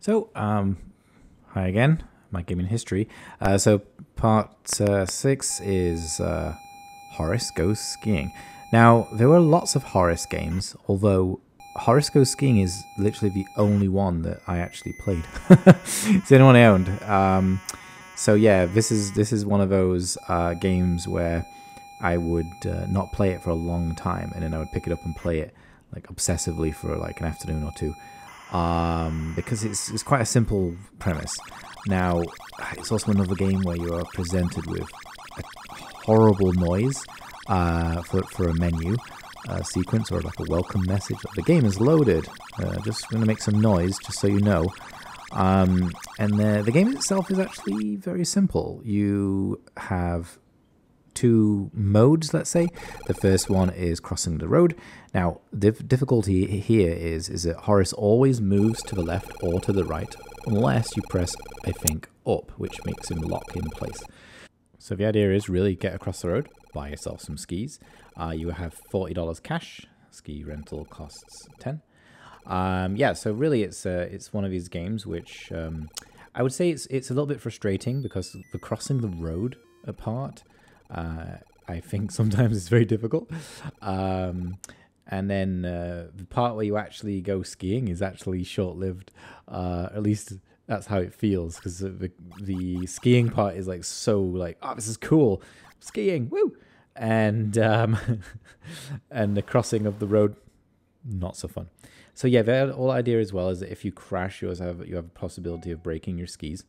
So, hi again, my gaming history. So part 6 is Horace Goes Skiing. Now, there were lots of Horace games, although Horace Goes Skiing is literally the only one that I actually played. It's the only one I owned. So yeah, this is one of those games where I would not play it for a long time, and then I would pick it up and play it like obsessively for like an afternoon or two. Because it's quite a simple premise. Now, it's also another game where you are presented with a horrible noise for a menu sequence or like a welcome message. The game is loaded. Just going to make some noise, just so you know. And the game itself is actually very simple. You have two modes, let's say. The first one is crossing the road. Now, the difficulty here is that Horace always moves to the left or to the right, unless you press, I think, up, which makes him lock in place. So the idea is really get across the road, buy yourself some skis. You have $40 cash. Ski rental costs 10. Yeah, so really it's one of these games which I would say it's a little bit frustrating because the crossing the road apart, I think sometimes it's very difficult. And then the part where you actually go skiing is actually short-lived. At least that's how it feels, because the skiing part is like so like, oh, this is cool, skiing, woo! And and the crossing of the road, not so fun. So yeah, the whole idea as well is that if you crash, you have a possibility of breaking your skis.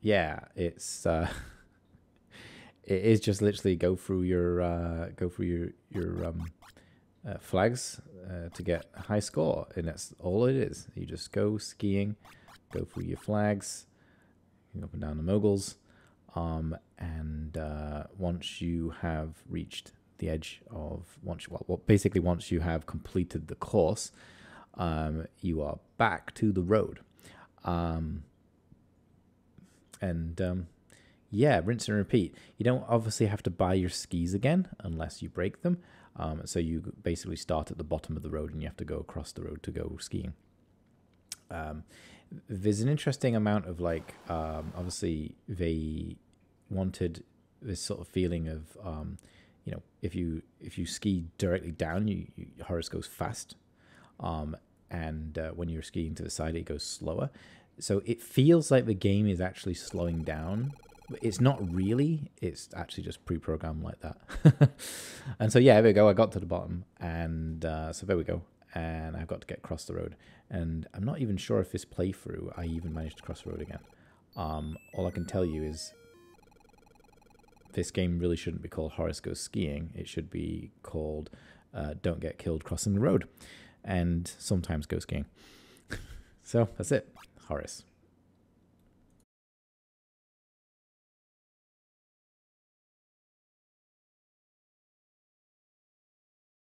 Yeah, it's it is just literally go through your flags to get a high score, and that's all it is. You just go skiing, go through your flags, up and down the moguls, and once you have reached the edge of basically once you have completed the course, you are back to the road. Yeah, rinse and repeat. You don't obviously have to buy your skis again unless you break them. So you basically start at the bottom of the road and you have to go across the road to go skiing. There's an interesting amount of like, obviously they wanted this sort of feeling of, you know, if you ski directly down, Horace goes fast. And when you're skiing to the side, it goes slower. So it feels like the game is actually slowing down. It's not really. It's actually just pre-programmed like that. And so, yeah, there we go. I got to the bottom. And so there we go. And I've got to get across the road. And I'm not even sure if this playthrough, I even managed to cross the road again. All I can tell you is this game really shouldn't be called Horace Goes Skiing. It should be called Don't Get Killed Crossing the Road. And sometimes go skiing. So that's it. Horace.